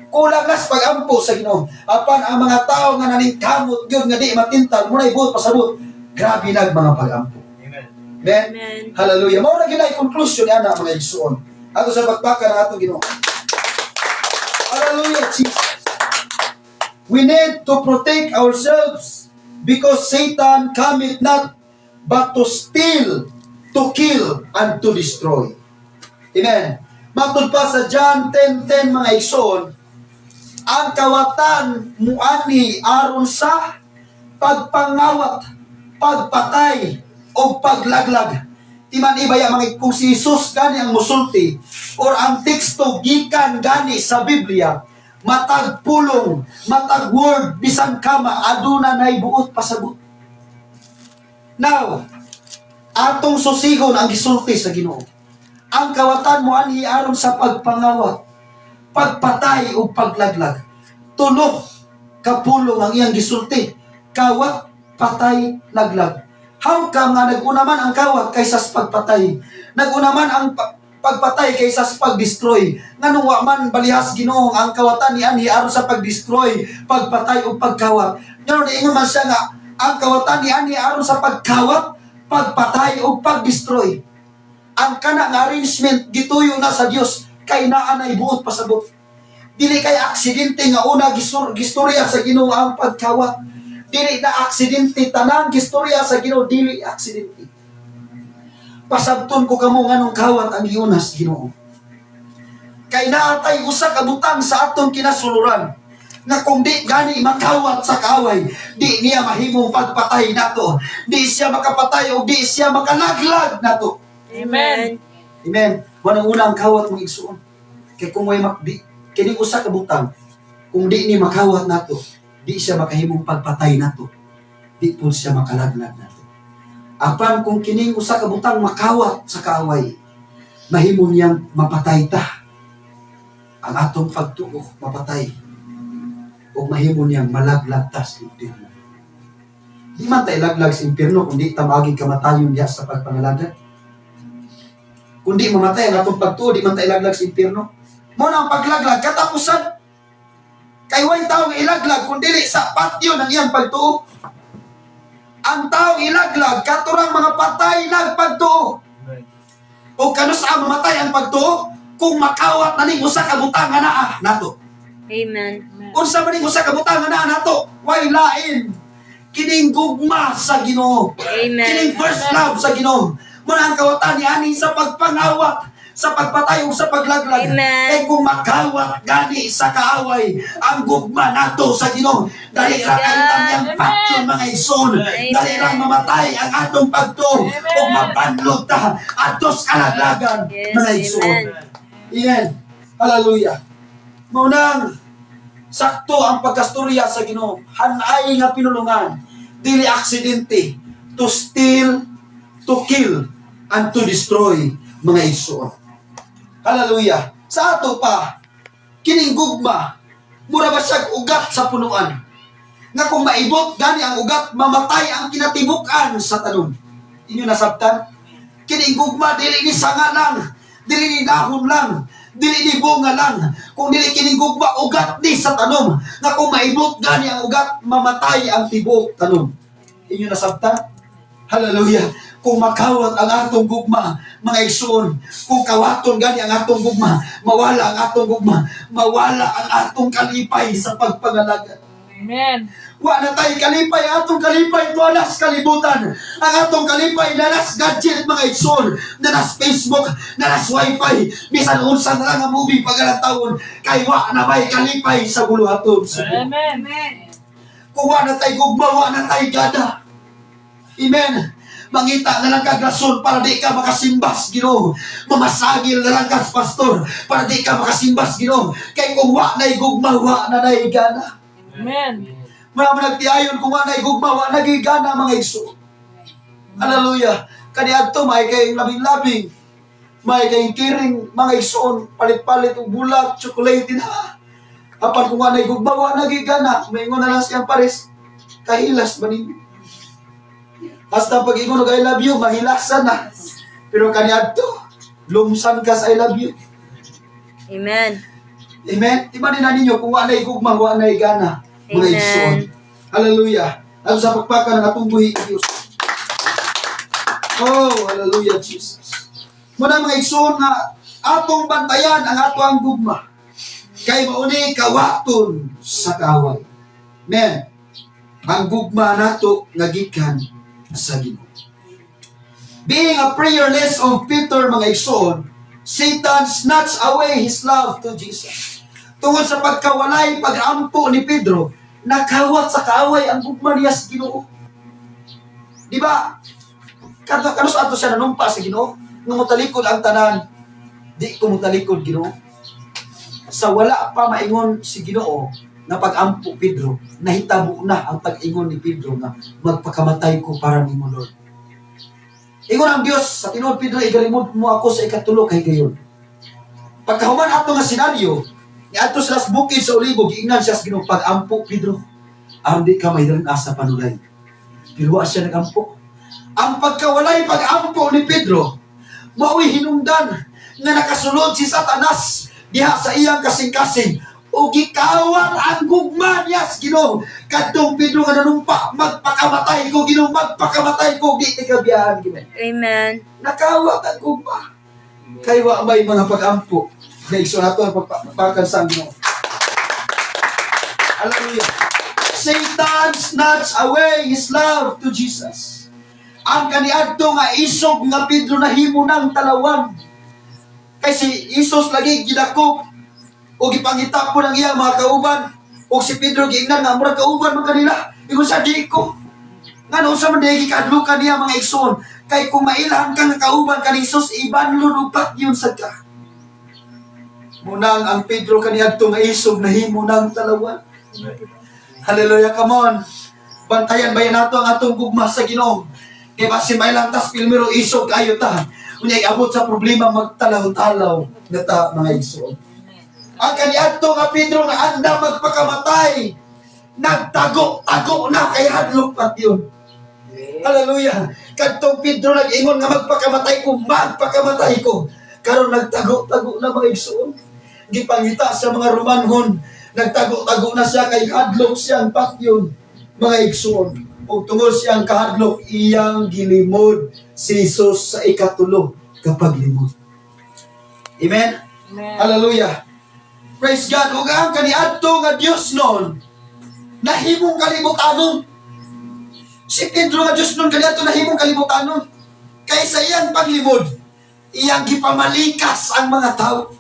Speaker 1: Kulang nas pagampo sa Ginoo. Apan ang mga tao nga naningkamot gyud nga di matintag mo na ibuot pasabot. Grabe nag mga pagampo. Amen.
Speaker 3: Amen.
Speaker 1: Hallelujah. Mao na ginay conclusion ana mga igsoon. Ato sa pagpaka ng atong Ginoo. Hallelujah, Jesus. We need to protect ourselves because Satan cometh not but to steal, to kill, and to destroy. Amen. Matod pa sa John 10:10 mga igsoon, ang kawatan muani aron sa pagpangawat, pagpatay, o paglaglag. Timan ibaya mga kung si Jesus gani ang musulti or ang teksto gikan gani sa Biblia, matag pulong, matag word, bisan kama, aduna nay buot pasabot. Now, atong susigon ang gisulti sa Ginoo. Ang kawatan mo ani aron sa pagpangawat, pagpatay o paglaglag. Tulo ka pulong ang iyang gisulti. Kawat, patay, laglag. How ka nga nag-unaman ang kawat kaysa sa pagpatay? Nag-unaman ang pagpatay kaysa sa pag-destroy. Nganong wa man balihas Ginoo ang kawatan ni anhi aron sa pag-destroy, pagpatay o pagkawat. Ngayon ingon man siya nga ang kawatan ni anhi aron sa pagkawat, pagpatay o pag-destroy. Ang kana nga arrangement gituyo na sa Dios kay naa na ibuot pasabot. Dili kay aksidente nga una gistorya sa Ginoo ang pagkawat. Dili na aksidente tanan gistorya sa Ginoo, dili aksidente. Pasabton ko kamo nganong kawat ang giunas Ginoo. Kay naatay usa ka butang sa atong kinasuluran nga kung di gani makawat sa kaaway, di niya mahimong pagpatay nato. Di siya makapatay o di siya makalaglag nato.
Speaker 2: Amen.
Speaker 1: Amen. Wanang una ang kawat mong igsuon. Kay kung may makdi, kining usa ka butang, kung di ni makawat nato, di siya makahimong pagpatay nato. Di po siya makalaglag nato. Apan kung kining usa ka butang makawat sa kaaway, mahimo niyang mapatay ta. Ang atong pagtuo mapatay. O mahimo niyang malaglag ta sa impyerno. Di man tayo laglag sa impyerno kung di ta maaging kamatayon diya sa pagpangalagad. Kung di mamatay ang atong pagtuo, di man tayo laglag sa impyerno. Mo na ang paglaglag, katapusan. Kay way taong ilaglag, kung dili sa patio ng iyang pagtuo. Ang taong ilaglag, katurang mga patay nagpagtuo. O kanus ang mamatay ang pagtuo, kung makawat na ning usa ka butang nga naa nato.
Speaker 3: Amen.
Speaker 1: Unsa man ning usa ka butang nga naa nato, way lain. Kining gugma sa Ginoo.
Speaker 3: Amen.
Speaker 1: Kining first love sa Ginoo. Muna ang kawatan ni ani sa pagpangawat, sa pagpatay o sa paglaglag.
Speaker 3: Amen.
Speaker 1: Kay kung makawat gani sa kaaway, ang gugma nato sa Ginoo. Dali ra kay tangyang patyon mga ison. Dali ra mamatay ang atong pagtuo o mabanlog ta atos kalaglagan
Speaker 3: Yes,
Speaker 1: mga ison.
Speaker 3: amen.
Speaker 1: Amen. Hallelujah. Maunang sakto ang pagkastorya sa Ginoo. Hanay nga pinulungan. Dili aksidente. To steal, to kill, and to destroy mga igsoon. Hallelujah. Sa ato pa, kining gugma, mura ba siya ugat sa punuan? Nga kung maibot, gani ang ugat, mamatay ang kinatibukan sa tanong. Inyo nasabtan? Kining gugma, dili ni sanga lang, dili ni dahon lang, dili ni bunga lang. Kung dili kining gugma, ugat ni sa tanong. Nga kung maibot, gani ang ugat, mamatay ang tibok tanong. Inyo nasabtan? Hallelujah. Kung makawat ang atong gugma, mga igsoon, kung kawaton gani ang atong gugma, mawala ang atong gugma, mawala ang atong kalipay sa pagpangalaga.
Speaker 2: Amen.
Speaker 1: Wa na tayo kalipay, atong kalipay nanas kalibutan. Ang atong kalipay nanas gadget mga igsoon, nanas Facebook, nanas wifi, bisan unsa na lang ang movie pagalang taon, kay wa na may kalipay sa buluhaton.
Speaker 2: Amen.
Speaker 1: Kung wa na tayo gugma, wa na tayo gada. Amen. Mangita na lang kag rason para di ka makasimbas Ginoo. Mamasagil na lang kag pastor para di ka makasimbas Ginoo. Kay kung wa na'y gugma, wa na na'y gana.
Speaker 2: Amen.
Speaker 1: Marami nagtiayon kung wa na'y gugma, wa na gigana mga igsoon. Hallelujah. Kaniadto may kayong labing-labing. May kayong kiring mga igsoon, palit-palit og bulat, chocolate na. Apan kung wa na'y gugma, wa na gigana. Maingon na lang siyang pares. Kahilas ba ninyo? Basta pag ingon og I love you, mahilasan na. Pero kaniadto, lumsan ka sa I love you.
Speaker 3: Amen.
Speaker 1: Amen? Iba din na ninyo kung wala gugma, wala gana. Mga
Speaker 3: Amen.
Speaker 1: igsoon. Hallelujah. At sa pagpaka ng atong buhi, Diyos. Oh, hallelujah, Jesus. Muna mga igsoon nga, atong bantayan ang ato ang gugma. Kay mauni kawaton sa kaway. Amen. Ang gugma nato nagikan sa Ginoo. Being a prayerless of Peter, mga igsoon, Satan snatched away his love to Jesus. Tungod sa pagkawalay, pag-ampo ni Pedro, nakawat sa kaaway ang gugma niya sa Ginoo. Di ba? Kano sa ato siya nanumpa sa Ginoo? Nung mutalikod ang tanan, di ko mutalikod Ginoo. Sa wala pa maingon si Ginoo na pag-ampo Pedro, nahitabo na ang pag-ingon ni Pedro na magpakamatay ko para nimo Lord. Ingon ang Dios sa tinuod Pedro, igalimod mo ako sa ikatulo kay gayon. Pagkahuman ato nga senaryo, ni ato sa las bukid sa Olivo, giingnan siya sa Ginoo, pag-ampo Pedro, aron di ka mayroon asa panulay. Pero wa siya nagampo. Ang pagkawalay pag-ampo ni Pedro, mao'y hinungdan nga nakasulod si Satanas diha sa iyang kasing-kasing o gikawan ang gugma niya sa Ginoo. Kadtong Pedro nga nanumpa, magpakamatay ko Ginoo, magpakamatay ko, di kabiyahan Ginoo.
Speaker 3: Amen.
Speaker 1: Nakawat ang gugma. Kay wa may mga pag-ampo. Nga igsoon nato ang pagpakan sa Ginoo. Hallelujah. Satan snatched away his love to Jesus. Ang kaniadto nga isog nga Pedro nahimo ng talawan. Kay si Isus lagi gidakop o gipangita po ng iya mga kauban. O si Pedro giingnan nga murag kauban man kanila. Ingon sa di ko. Ngano sa man dili kadlukan niya mga igsoon. Kay kung mailahan kang kauban kani Isus, ibanlon og patyon sa ka. Munang ang Pedro kaniadto nga isog nahimo ng talawan. Hallelujah, come on. Bantayan bayan nato ang atong gugma sa Ginoo. Kaya basin may lantas pilmero isog kayo ta. Unya'y abot sa problema magtalaw-talaw na ta mga igsoon. Ang kaniadto nga Pedro nga anda magpakamatay, nagtago-tago na kay hadlok pat yun. Hallelujah. Kadtong Pedro nag-ingon nga magpakamatay ko. Karon nagtago-tago na mga igsoon. Gipangita sa mga Romanhon, nagtago-tago na siya kay hadlok siyang patyon mga igsoon. O tungod siyang kahadlok, iyang gilimod si Jesus sa ikatulo kapag limod. Amen?
Speaker 2: Amen.
Speaker 1: Hallelujah. Praise God. Ug ang kaniadto nga Dios noon, nahimong kalibutanon. Si Pedro nga Dios noon, kaniadto nahimong kalibutanon. Kaysa iyang paglimod, iyang gipamalikas ang mga tao.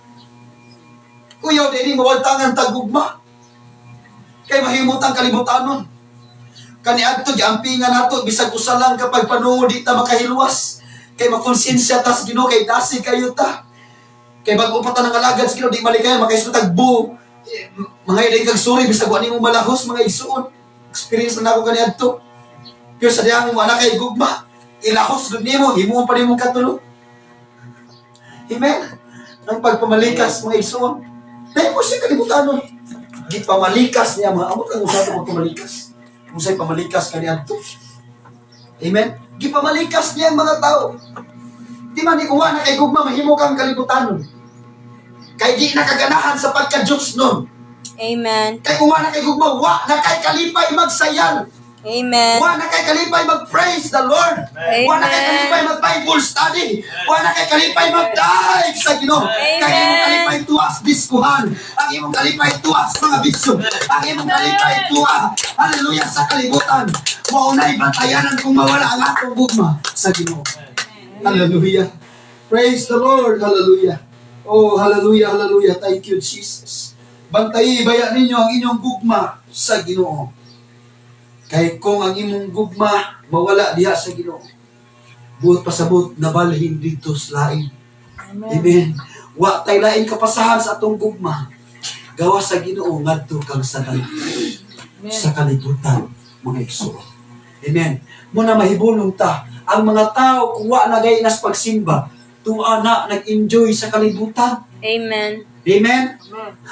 Speaker 1: Kuya, dili mawaltangan tagugma. Kay mahimot ang kalibutanon. Kaniadto giampingan nato bisag usa lang kapag panungod di ta makahiluwas. Kay makonsensya ta sa Ginoo kay dasig kayo ta. Kay bag-o pa ta nang alagad sa Ginoo di malikayan makaisut tagbo. Mga iday kag suri bisag wa nimo malahos mga igsuon. Experience na ako kaniadto. Pero sa diyang mo anak kay gugma, ilahos gud nimo, himo pa nimo katulo. Amen. Ang pagpamalikas mga igsuon. Dahil mo siya kalibutanon. Gipamalikas niya mga amot ang usato magpamalikas. Kung sa'y pamalikas ka niyan to. Amen? Gipamalikas niya ang mga tao. Di man ikuha na kay gugma, mahimo kang kalibutan. Kay di nakaganahan sa pagka-Diyos nun.
Speaker 3: Amen.
Speaker 1: Kay kuha na kay gugma, wa na kay kalipay magsayal.
Speaker 3: Amen.
Speaker 1: Wa na kay kalipay mag-praise the Lord. Wa na kay kalipay mag-Bible study. Wa na kay kalipay mag-dive sa Ginoo. Kay imong kalipay tuwas diskuhan. Ang imong kalipay tuwas mga bisyo. Ang imong kalipay tuwa. Hallelujah sa kalibutan. Maunay bantayanan kung mawala ang atong gugma sa Ginoo. Hallelujah. Praise the Lord. Hallelujah. Oh, hallelujah, hallelujah. Thank you, Jesus. Bantayi, baya ninyo ang inyong gugma sa Ginoo. Kay kung ang imong gugma mawala diha sa Ginoo, buot pasabot nabalhin dito sa lain. Amen. Wa tay lain kapasahan sa atong gugma. Gawa sa Ginoo ngadto kang sanay sa kalibutan mga igsoon. Amen. Muna mahibulong ta ang mga tao kung wa na gaynas pagsimba, tuwa na nag-enjoy sa kalibutan.
Speaker 3: Amen.
Speaker 1: Amen.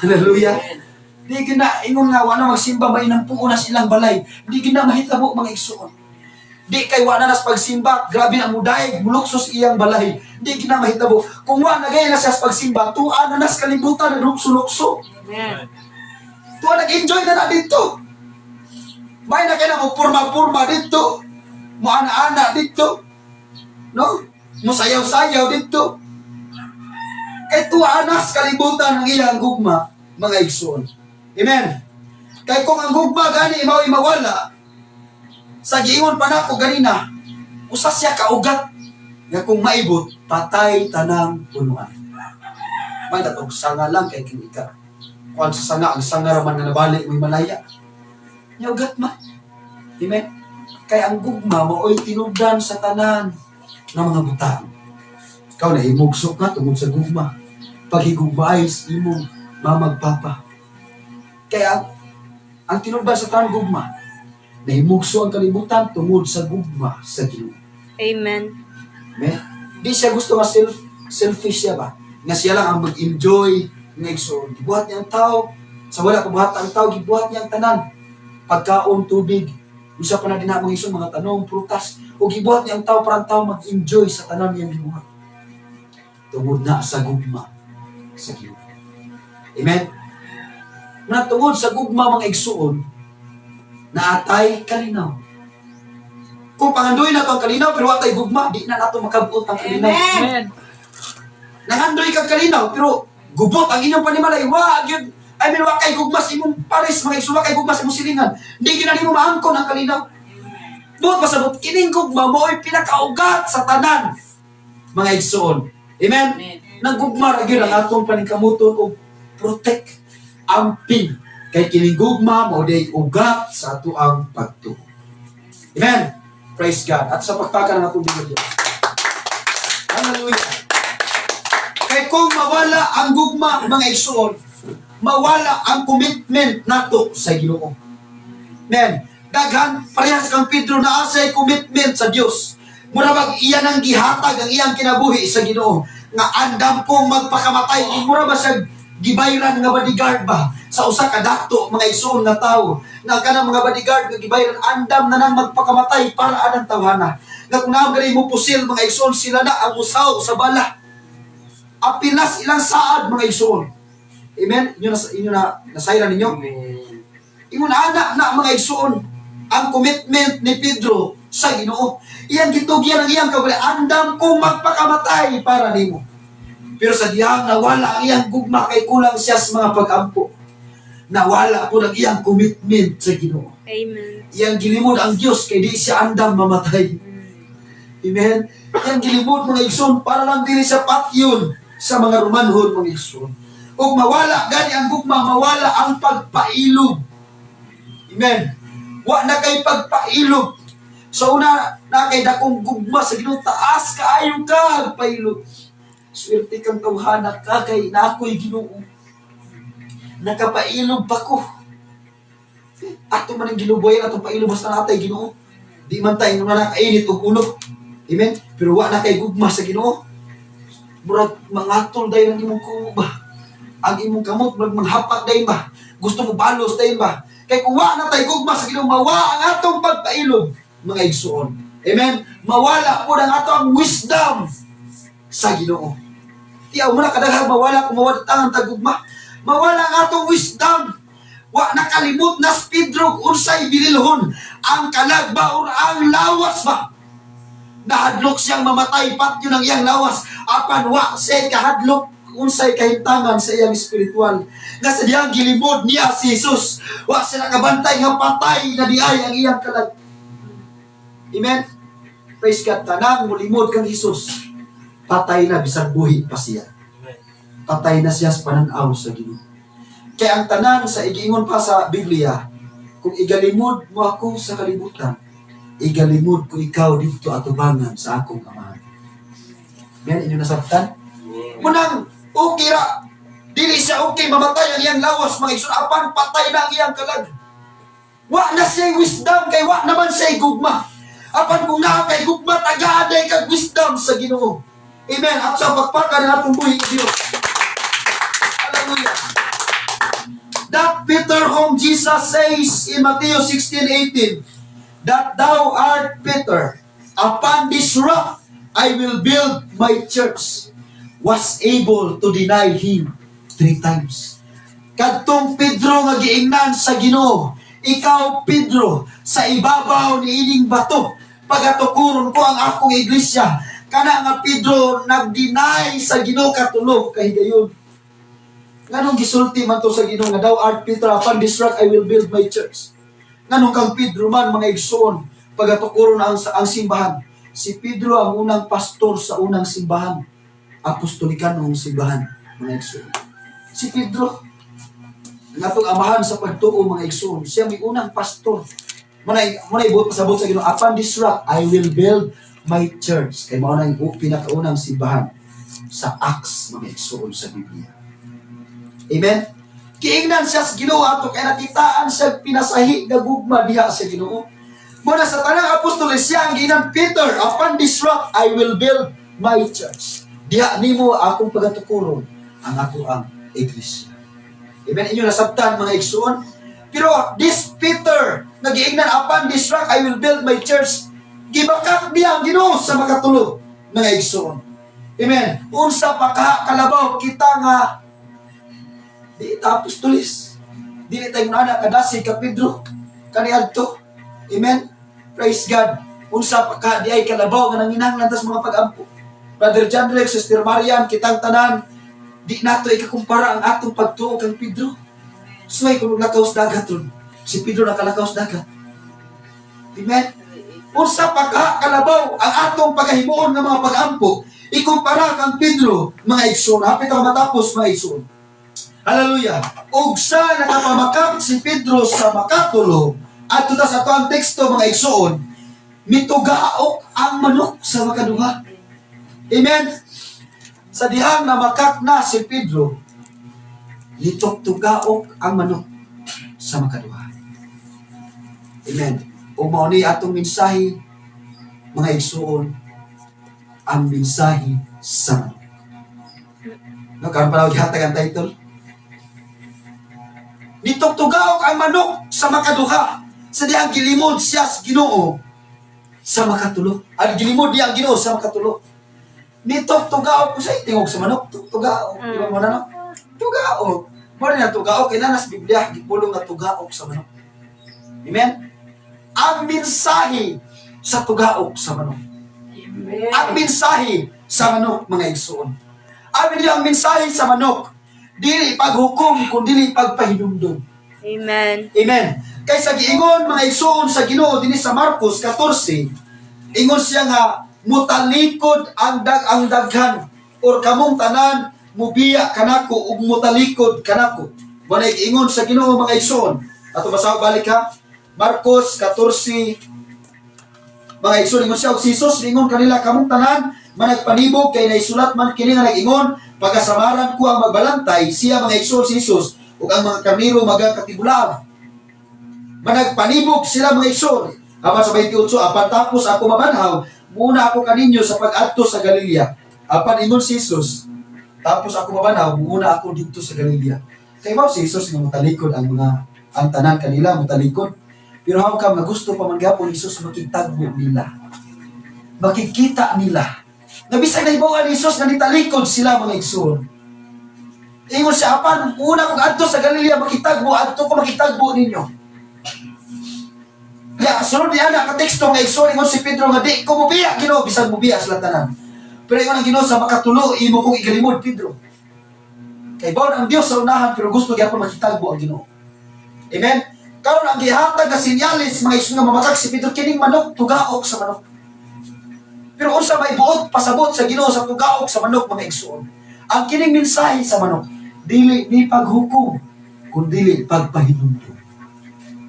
Speaker 1: Hallelujah. Di gina, ingon nga, wala magsimba, may nampuo na silang balay. Di gina mahitabo mga igsoon. Di kay wa na nas pagsimba, grabe na muday, muluksos iyang balay. Di gina mahitabo. Kung wa na gaya na siya sa pagsimba, tuwa na nas kalibutan, lukso-lukso.
Speaker 2: Amen.
Speaker 1: Tuwa nag-enjoy na dito. May na kayo na purma-purma dito. Muana-ana dito. No? Musayaw-sayaw dito. Kay tuwa na sa kalibutan ng iyang gugma, mga igsoon. Amen. Kay kung ang gugma gani imaw mawala, sa giingon pa na ako ganina, usa siya kaugat nga kung maibot, patay tanang punuan. May datog sanga lang kay kinika. Kung sa sanga, ang sanga raman nga nabalik may malaya. Nya ugat man. Amen. Kay ang gugma mao'y tinubdan sa tanan ng mga butang. Ikaw na himugsok ka tungod sa gugma. Pag higugmaay imong mamagpapa. Kaya ang tinubdan sa tanan gugma, nahimugso ang kalibutan tungod sa gugma sa Ginoo.
Speaker 3: Amen.
Speaker 1: Amen. Di siya gusto nga selfish siya ba? Nga siya lang ang mag-enjoy ng igsoon. Gibuhat niya ang tao. Sa wala kabuhat ang tao, gibuhat niya ang tanan. Pagkaon, tubig. Usa pa na din mga igsoon, mga tanong, prutas. O gibuhat niya ang tao para ang tao mag-enjoy sa tanan niyang gibuhat. Tungod na sa gugma sa Ginoo. Amen. Na tungod sa gugma mga igsoon, naatay kalinaw. Kung pangandoy na ito ang kalinaw, pero watay gugma, di na nato makabuot ang kalinaw.
Speaker 2: Amen.
Speaker 1: Nangandoy kang kalinaw, pero gubot ang inyong panimalay. Wag yun. I mean, wag kay gugma sa imong pares, mga igsuwa kay gugma sa imong silingan. Di ginani mo maangkon ang kalinaw. Buot pasabot, kining gugma mo ay pinakaugat sa tanan. Mga igsoon. Amen? Naggugma ra gyud ang atong paningkamuton o protect, amping. Kay kining gugma mo day ugat sa ato ang pagtuo. Amen. Praise God. At sa pagpaka ng atong Biblia. Hallelujah. Kay kung mawala ang gugma mga igsoon, mawala ang commitment nato sa Ginoo. Amen. Daghan parehas kang Pedro na asay commitment sa Dios. Mura bag iyan ang gihatag ang iyang kinabuhi sa Ginoo. Nga andam kong magpakamatay. Mura ba siya gibayran nga bodyguard ba sa usa ka dakto mga igsoon nga tawo nga kanang mga bodyguard nga gibayran andam na nang magpakamatay para anang tawhana nga kung naam gani mo pusil mga igsoon sila na ang usaw sa bala apilas ilang saad mga igsoon. Amen. Inyo na nasayran ninyo. Ingon ana na mga igsoon ang commitment ni Pedro sa Ginoo. Iyang gitugyan ang iyang kaguli andam kong magpakamatay para nimo. Pero sa diyang nawala ang iyang gugma kay kulang siya sa mga pag-ampo. Nawala po ang iyang commitment sa Ginoo.
Speaker 3: Amen.
Speaker 1: Iyang gilimod ang Diyos kay di siya andam mamatay. Amen? Iyang gilimod mga igsoon para lang dili sa patyon sa mga Romanhon mga igsoon. O mawala gani ang gugma, mawala ang pagpailog. Amen? Wa na kay pagpailog. So una na kay dakong gugma sa Ginoo taas kaayo ka pailog. Swerte kang tawhana ka kay na ako'y Ginoo. Nakapailog pa ko. Ato man ang giluboyan atong pailog basta natay Ginoo. Di man tayo nga nakainit og ulo. Amen. Pero wa na kay gugma sa Ginoo. Murag mangatol dayon ang imong kumo ba. Ang imong kamot murag manghapak dayon ba. Gusto mo balos dayon ba. Kay kung wa na tay gugma sa Ginoo, mawa ang atong pagpailog mga igsoon. Amen. Mawala po ang atong wisdom sa Ginoo. Tiyaw mo na kadaghan mawala kung mawala ang tagugma. Mawala ang atong wisdom. Wa nakalimot na si Pedro unsay bililhon. Ang kalag ba o ang lawas ba? Nahadlok siyang mamatay patyo ng iyang lawas. Apan wa say kahadlok unsay kahintangan sa iyang espiritual. Nga sa diyang gilimod niya si Jesus. Wa siya nakabantay nga patay na diay ang iyang kalag. Amen? Praise God. Tanang mulimod kang Jesus. Patay na bisag buhi pa siya. Patay na siya sa pananaw sa Ginoo. Kaya ang tanan sa igiingon pa sa Biblia, kung igalimod mo ako sa kalibutan, igalimod ko ikaw dito atubangan sa akong amahan. Yan inyo nasabtan? Munang okay ra. Dili siya okay mamatay ang iyang lawas mga igsoon apan patay na ang iyang kalag. Wa na siya wisdom kay wa naman siya gugma. Apan kung naa kay gugma tagaaday kag wisdom sa Ginoo. Amen. At sa pagpaka na natong buhi Diyos. Hallelujah. That Peter whom Jesus says in Matthew 16:18, that thou art Peter, upon this rock I will build my church, was able to deny him 3 times. Kadtong Pedro nga giingnan sa Ginoo, ikaw Pedro, sa ibabaw ni ining bato, pagatukuron ko ang akong iglesia. Kana nga Pedro nag-deny sa Ginoo katulog kay gayon. Nganong gisulti man to sa Ginoo nga thou art Peter, upon this rock I will build my church. Nganong kang Pedro man mga igsoon, pagatukuron ang simbahan. Si Pedro ang unang pastor sa unang simbahan, apostolikanong simbahan, mga igsoon. Si Pedro, ang atong amahan sa pagtuo mga igsoon, siya may unang pastor. Manay buot pasabot sa Ginoo, upon this rock I will build my church. Kay mao nang pinakaunang simbahan sa Acts mga igsoon sa Biblia. Amen. Kiingnan siya sa Ginoo ato kay nakitaan siya pinasahi nga gugma diha sa Ginoo. Muna sa tanang apostoles siya ang ginan Peter, upon this rock I will build my church. Diha nimo akong pagatukuron ang ako ang iglesia. Amen. Inyo nasabtan mga igsoon. Pero this Peter, nagiingnan upon this rock I will build my church. Gibakak niya ang Ginoo sa makatulo mga igsoon. Amen. Unsa pa kalabaw kita nga di tapos tulis. Dili tayo na kadasi ka Pedro. Kaniadto. Amen. Praise God. Unsa pa ka di ay kalabaw nga nanginahanglan tas mga pag-ampo. Brother John Rex, Sister Marian, kitang tanan, di nato ikakumpara ang atong pagtuo kang Pedro. Suway kung nakaus dagat ron. Si Pedro nakalakaus dagat. Amen. Unsa pa ka kalabaw ang atong pagkahimuon ng mga pag-ampo. Ikumpara kang Pedro, mga igsoon. Hapit ako matapos, mga igsoon. Hallelujah. Ug sa nakapamakak si Pedro sa makatulo, at tutas ato ang teksto mga igsoon, mitugaok ang manok sa makaduha. Amen. Sa dihang namakak na si Pedro, nitugtugaok ang manok sa makaduha. Amen. O mao ni atong mensahe mga igsoon, ang mensahe sa manok. No, karon pa gihatag ang title. Nitugtugaok ang manok sa makaduha. Sa dihang gilimod siya sa Ginoo sa makatulo. Ang gilimod diya ang Ginoo sa makatulo. Nitugtugaok ko sa tingog sa manok. Tugtugaok. Di mo na no? Tugaok. Mo na tugaok kay nanas Biblia gipulong na tugaok sa manok. Amen. Ang mensahe sa tugaok sa manok.
Speaker 2: Amen.
Speaker 1: Ang mensahe sa manok mga igsoon. Ang mensahe sa manok, dili paghukom kundi pagpahinumdum.
Speaker 3: Amen.
Speaker 1: Amen. Kay sa giingon mga igsoon sa Ginoo dinhi sa Marcos 14, ingon siya nga mutalikod ang daghan or kamong tanan mubiya kanako ug mutalikod kanako. Wala ingon sa Ginoo mga igsoon. Ato basaw balik ha. Marcos 14 mga igsoon ingon siya og si Jesus ingon kanila kamong tanan managpanibog kay naisulat man kini nga nag-ingon pagkasamaran ko ang magbalantay siya mga igsoon si Jesus ug ang mga karnero magakatibulaan. Managpanibog sila mga igsoon. Apan sa 28 apan tapos ako mabanhaw muna ako kaninyo sa pag-adto sa Galilea. Apan ingon si Jesus, tapos ako mabanhaw muna ako dito sa Galilea. Kay mao si Jesus nga mutalikod ang tanan kanila mutalikod. Pero how come nga gusto pa man gyapon ni Jesus makitagbo nila. Makikita nila. Nabisag na ibawa ni Jesus nga nitalikod sila mga igsoon. Ingon siya apan muna kong adto sa Galilea makitagbo adto ko makitagbo ninyo. Ya, sunod niya na kateksto nga igsoon ingon si Pedro nga di ko mubiya Ginoo bisan mubiya sa tanan. Pero ingon ang Ginoo sa makatulo imo kong igalimod Pedro. Kay bawon ang Dios sa unahan pero gusto gyapon makitagbo ang Ginoo. Amen. Karon ang gihatag nga sinyalis mga igsoon nga mamatag si Pedro kining manok tugaok sa manok. Pero unsa may buot pasabot sa Ginoo sa tugaok sa manok mga igsoon. Ang kining mensahe sa manok dili ni paghukom kundi pagpahinumdum.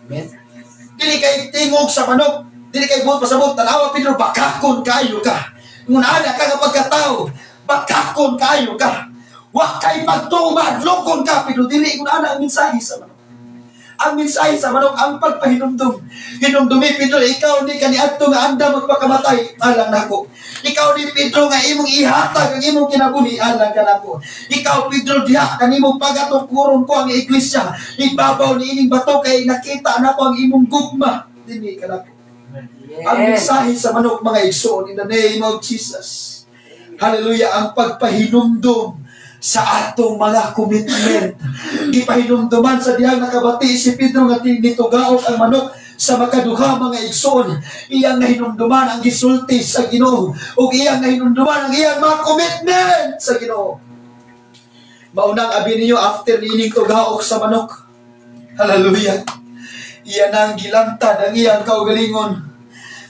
Speaker 1: Amen. Dili kay tingog sa manok, dili kay buot pasabot tanawa Pedro bakakon kayo ka. Ngunana ka nga pagkatao, bakakon kayo ka. Wa kay pagtuo madlokon ka Pedro dili ngunana ang mensahe sa manok. Ang mensahe sa manok ang pagpahinumdum. Hinumdumi Pedro ikaw ni kaniadto nga anda magpakamatay alang nako. Ikaw ni Pedro nga imong ihatag ang imong kinabuhi alang kanako. Ikaw Pedro diha kanimo pagatukuron ko ang iglesia. Ibabaw ni ining bato kay nakita na ko ang imong gugma dinhi kanako. Ang mensahe sa manok, mga igsoon, in the name of Jesus. Hallelujah, ang pagpahinumdum sa atong mga commitment. Gipahinumduman sa diyang nakabati si Pedro nga nitugaok ang manok sa makaduha, mga igsoon. Iyang nahinumduman ang gisulti sa Ginoo ug iyang nahinumduman ang iyang mga commitment sa Ginoo. Maunang abi ninyo after niining tugaok sa manok. Hallelujah. Iyan ang gilantad ang iyang kaugalingon.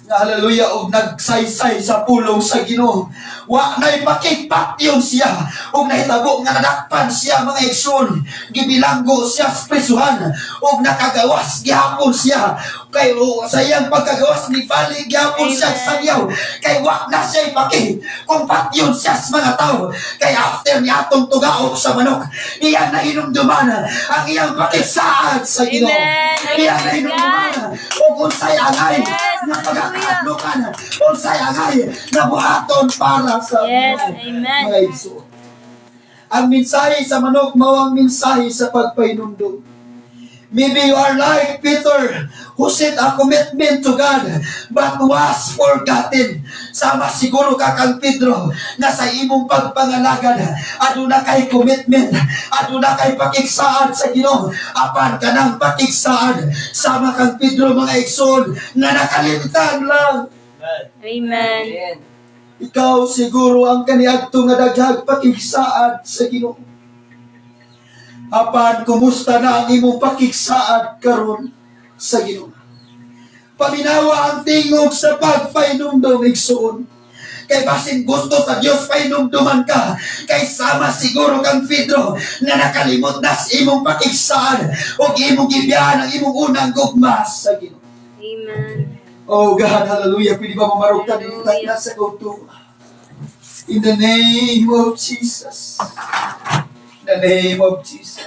Speaker 1: Nga hallelujah, og nagsaysay sa pulong sa Ginoo. Wa na'y makipatyon siya, og nahitabo nga nadakpan siya, mga igsoon. Gibilanggo siya sa prisuhan, og nakagawas gihapon siya. Kay sa iyang pagkagawas ni bali gihapon siya sa yaw. Kay wa na siya ipaki kung patyon siya sa mga tao. Kay after ni atong tugaok sa manok, iyan na hinumduman ang iyang pakisaad sa Ginoo.
Speaker 3: Amen.
Speaker 1: Iyan na hinumduman og unsay angay na pagkakadlukan, unsay angay na buhaton para sa
Speaker 3: Yes,
Speaker 1: Ginoo.
Speaker 3: amen.
Speaker 1: Mga igsoon. Ang mensahe sa manok mao ang mensahe sa pagpahinumdum. Maybe you are like Peter, who set a commitment to God, but was forgotten. Sama siguro ka kang Pedro, na sa imong pagpangalagad, aduna kay commitment, aduna kay pakigsaad sa Ginoo, apan ka ng pakigsaad. Sama kang Pedro, mga igsoon, na nakalimtan lang.
Speaker 3: Amen.
Speaker 1: Ikaw siguro ang kaniadto nga daghag pakigsaad sa Ginoo. Apan kumusta na ang imong pakigsaad karon sa Ginoo? Paminawa ang tingog sa pagpainumdum, igsoon. Kay basin gusto sa Dios painumduman ka, kay sama siguro kang Pedro na nakalimot na sa imong pakigsaad o imong gibiyahan ang imong unang gugma sa Ginoo.
Speaker 3: Amen.
Speaker 1: Oh God, hallelujah. Pwede ba mamarugtan din tayo sa kauto? In the name of Jesus. In the name of Jesus.